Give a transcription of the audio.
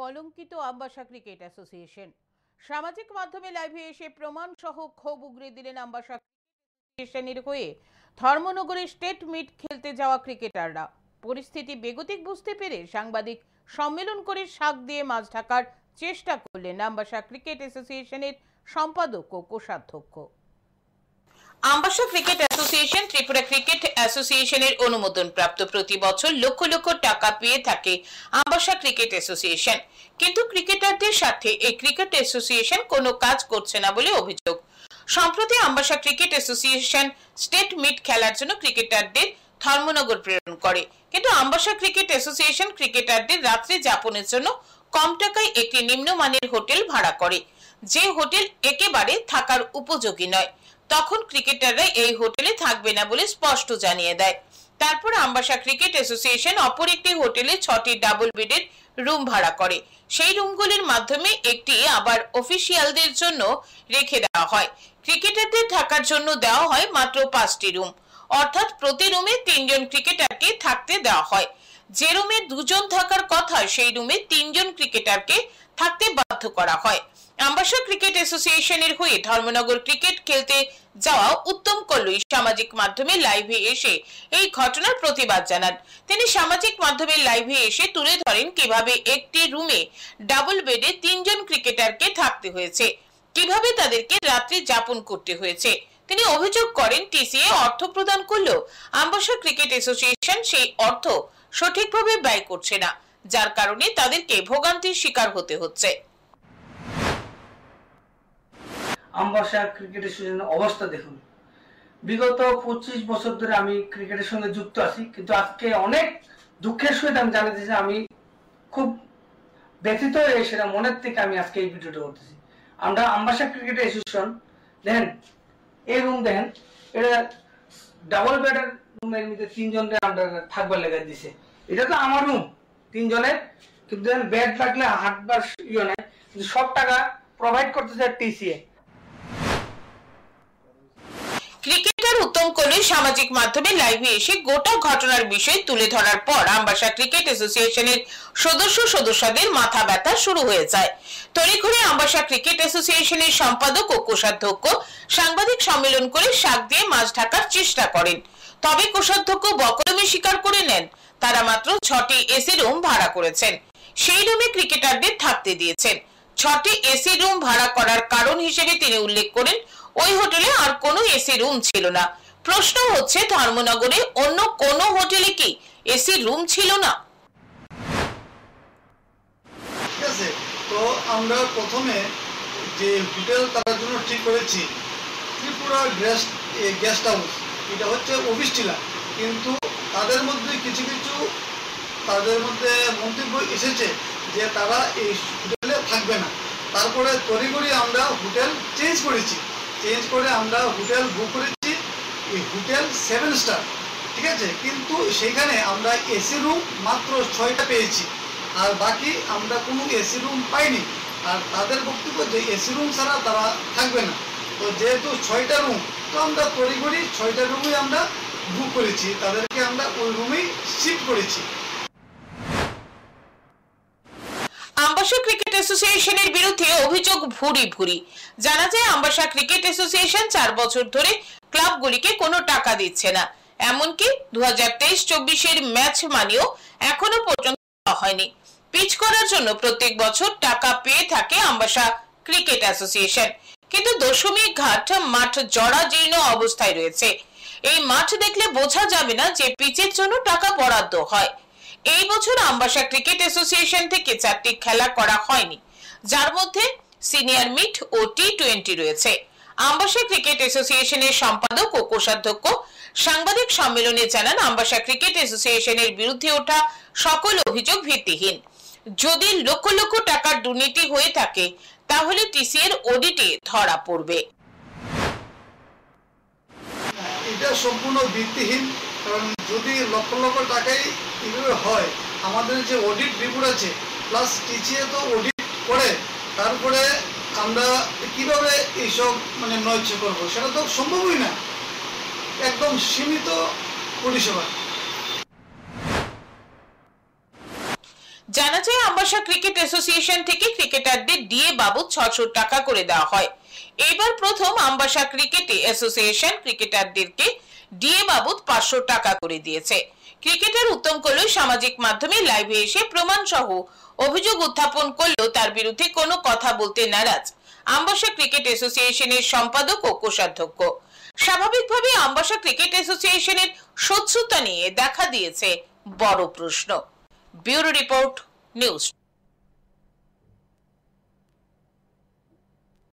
কলঙ্কিত Ambassa cricket association. সামাজিক মাধ্যমে লাইভে এসে প্রমাণ সহ ক্ষোভ উগরে দিলেন আমবাসা অ্যাসোসিয়েশনের হয়ে ধর্মনগরে স্টেট মিট খেলতে যাওয়া ক্রিকেটাররা। পরিস্থিতি বেগতিক বুঝতে পেরে সাংবাদিক সম্মেলন করে শাক দিয়ে মাছ ঢাকার চেষ্টা করলেন আমবাসা ক্রিকেট অ্যাসোসিয়েশনের সম্পাদক ও কোষাধ্যক্ষ। Ambassa cricket association Tripura cricket অ্যাসোসিয়েশনের অনুমোদন প্রাপ্ত প্রতি বছর লক্ষ লক্ষ টাকা পেয়ে থাকে আমবাসা ক্রিকেট অ্যাসোসিয়েশন, কিন্তু ক্রিকেটারদের সাথে এই ক্রিকেট অ্যাসোসিয়েশন কোনো কাজ করছে না বলে অভিযোগ। সম্প্রতি Ambassa cricket association state meet খেলার জন্য ক্রিকেটারদের ধর্মনগর প্রেরণ করে, কিন্তু আমবাসা ক্রিকেট অ্যাসোসিয়েশন ক্রিকেটারদের রাত্রি যাপনের জন্য কম টাকায় একটি নিম্নমানের হোটেল ভাড়া করে, যে হোটেল একেবারে থাকার উপযোগী নয়। তখন ক্রিকেটাররা এই হোটেলে থাকবে না বলে স্পষ্ট জানিয়ে দেয়। তারপর আমবাসা ক্রিকেট অ্যাসোসিয়েশন অপর একটি হোটেলে 6টি ডাবল বেডের রুম ভাড়া করে। সেই রুমগুলির মাধ্যমে একটি আবার অফিসিয়ালদের জন্য রেখে দেওয়া হয়। ক্রিকেটারদের থাকার জন্য দেওয়া হয় মাত্র 5টি রুম, অর্থাৎ প্রতি রুমে 3 জন ক্রিকেটারকে থাকতে দেওয়া হয়। যে রুমে 2 জন থাকার কথা সেই রুমে 3 জন ক্রিকেটারকে থাকতে বাধ্য করা হয়। আমবাসা ক্রিকেট অ্যাসোসিয়েশনের হয়ে ধর্মনগর ক্রিকেট খেলতে যাওয়া উত্তম কল্লুই সামাজিক মাধ্যমে লাইভে এসে এই ঘটনার প্রতিবাদ জানান। তিনি সামাজিক মাধ্যমে লাইভে এসে তুলে ধরেন কিভাবে একটি রুমে ডাবল বেডে 3 জন ক্রিকেটারকে থাকতে হয়েছে, কিভাবে তাদেরকে রাত্রি যাপন করতে হয়েছে। তিনি অভিযোগ করেন টিসিএ অর্থ প্রদান করলেও আমবাসা ক্রিকেট অ্যাসোসিয়েশন সেই অর্থ সঠিকভাবে ব্যয় করছে না, যার কারণে তাদেরকে ভোগান্তির শিকার হতে হচ্ছে। আমবাসা ক্রিকেট অ্যাসোসিয়েশনের অবস্থা দেখুন, বিগত 25 বছর ধরে আমি ক্রিকেটের সঙ্গে যুক্ত আছি, কিন্তু আজকে অনেক দুঃখের সহিত আমি জানাতে চাই আমি খুব ব্যথিত হয়ে সেটা মনের থেকে আমি আজকে এই ভিডিওটা করতেছি। আমরা আমবাসা ক্রিকেট অ্যাসোসিয়েশন দেখেন, এই রুম দেখেন, এটা ডাবল বেডের রুমের মধ্যে 3 জনের আমরা থাকবার লেগে দিছে। এটা তো আমার রুম 3 জনের, কিন্তু দেখেন বেড লাগলে হাঁটবার ইয়ে নেই, কিন্তু সব টাকা প্রোভাইড করতেছে টিসিএ। ক্রিকেটার উত্তম কল্লুই সামাজিক মাধ্যমে লাইভে এসে গোটা ঘটনার বিষয় তুলে ধরার পর আমবাসা ক্রিকেট অ্যাসোসিয়েশনের সদস্যদের মাথা ব্যথা শুরু হয়ে যায়। তড়িঘড়ি আমবাসা ক্রিকেট অ্যাসোসিয়েশনের সম্পাদক ও কোষাধ্যক্ষ সাংবাদিক সম্মেলন করে শাক দিয়ে মাছ ঢাকার চেষ্টা করেন। তবে কোষাধ্যক্ষ বকলমে স্বীকার করে নেন তারা মাত্র 6টি এসি রুম ভাড়া করেছেন, সেই রুমে ক্রিকেটারদের থাকতে দিয়েছেন। 6টি এসি রুম ভাড়া করার কারণ হিসেবে তিনি উল্লেখ করেন ওই হোটেলে আর কোনো এসি রুম ছিল না। প্রশ্ন হচ্ছে ধর্মনগরে অন্য কোনো হোটেলে কি এসি রুম ছিল না? ঠিক আছে, তো আমরা প্রথমে যে হোটেল তার জন্য ঠিক করেছি ত্রিপুরা গেস্ট হাউস, এটা হচ্ছে অফিস টিলা, কিন্তু তাদের মধ্যে কিছু তাদের মধ্যে মন্তব্য এসেছে যে তারা এই হোটেলে থাকবে না। তারপরে তড়িঘড়ি আমরা হোটেল চেঞ্জ করে আমরা হোটেল বুক করেছি, এই হোটেল 7 স্টার, ঠিক আছে, কিন্তু সেখানে আমরা এসি রুম মাত্র 6টা পেয়েছি, আর বাকি আমরা কোনো এসি রুম পাইনি। আর তাদের বক্তব্য যে এসি রুম ছাড়া তারা থাকবে না। তো যেহেতু 6টা রুম, তো আমরা তড়িঘড়ি 6টা রুমই আমরা বুক করেছি, তাদেরকে আমরা ওই রুমেই শিফট করেছি। আমবাসা ক্রিকেট অ্যাসোসিয়েশনের বিরুদ্ধে অভিযোগ ভুরি। জানা যায় আমবাসা ক্রিকেট অ্যাসোসিয়েশন 4 বছর ধরে ক্লাবগুলিকে কোনো টাকা দিচ্ছে না, এমনকি 2023-24 ম্যাচ মানিও এখনো পর্যন্ত হয়নি। পিচ করার জন্য প্রত্যেক বছর টাকা পেয়ে থাকে আমবাসা ক্রিকেট অ্যাসোসিয়েশন, কিন্তু দশমিক ঘাট মাঠ জরাজীর্ণ অবস্থায় রয়েছে। এই মাঠ দেখলে বোঝা যাবে না যে পিচের জন্য টাকা বরাদ্দ হয়। এই বছর আমবাসা ক্রিকেট অ্যাসোসিয়েশন থেকে 4টি খেলা করা হয়নি, যার মধ্যে সিনিয়র মিট ও টি20 রয়েছে। আমবাসা ক্রিকেট অ্যাসোসিয়েশনের সম্পাদক ও কোষাধ্যক্ষ সাংবাদিক সম্মেলনে জানান আমবাসা ক্রিকেট অ্যাসোসিয়েশনের বিরুদ্ধে ওঠা সকল অভিযোগ ভিত্তিহীন। যদি লক্ষ লক্ষ টাকার দুর্নীতি হয়ে থাকে তাহলে টিসিএর অডিটে ধরা পড়বে। এটা সম্পূর্ণ ভিত্তিহীন, কারণ যদি লক্ষ লক্ষ টাকাই এভাবে হয়, আমাদের যে অডিট রিপোর্ট আছে প্লাস টিসিএ তো অডিট করে, তারপরে আমরা কিভাবে এইসব নৈচ করবো, সেটা তো সম্ভবই না, একদম সীমিত পরিষেবা। জানা যায় আমবাসা ক্রিকেট অ্যাসোসিয়েশন থেকে ক্রিকেটারদের ডিএ বাবদ 600 টাকা করে দেওয়া হয়। এবার প্রথম আমবাসা ক্রিকেট অ্যাসোসিয়েশন ক্রিকেটারদেরকে ডিএ বাবদ 500 টাকা করে দিয়েছে। ক্রিকেটার উত্তম কলই সামাজিক মাধ্যমে লাইভে এসে প্রমাণ সহ অভিযোগ উত্থাপন করলেও তার বিরুদ্ধে কোনো কথা বলতে নারাজ আমবাসা ক্রিকেট অ্যাসোসিয়েশনের সম্পাদক ও কোষাধ্যক্ষ। স্বাভাবিকভাবে আমবাসা ক্রিকেট অ্যাসোসিয়েশনের স্বচ্ছতা নিয়ে দেখা দিয়েছে বড় প্রশ্ন। Bureau report, news.